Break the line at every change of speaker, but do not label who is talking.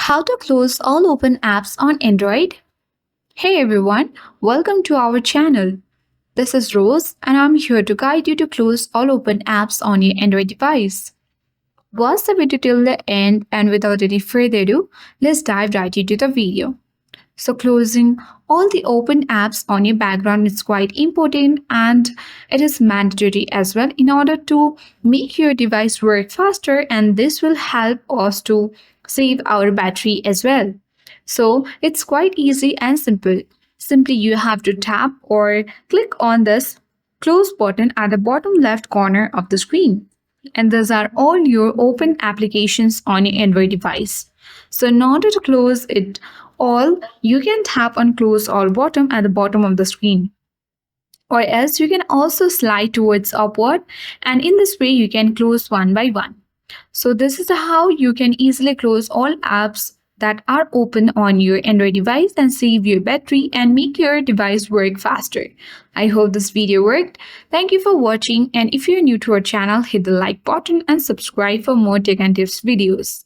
How to close all open apps on Android? Hey everyone, welcome to our channel. This is Rose and I'm here to guide you to close all open apps on your Android device. Watch the video till the end and without any further ado, let's dive right into the video. So closing all the open apps on your background is quite important and it is mandatory as well in order to make your device work faster, and this will help us to save our battery as well. So it's quite easy and simple. Simply you have to tap or click on this close button at the bottom left corner of the screen. And these are all your open applications on your Android device. So in order to close it all, you can tap on close all button at the bottom of the screen. Or else you can also slide towards upward, and in this way you can close one by one. So this is how you can easily close all apps that are open on your Android device and save your battery and make your device work faster. I hope this video worked. Thank you for watching, and if you're new to our channel, hit the like button and subscribe for more tech and tips videos.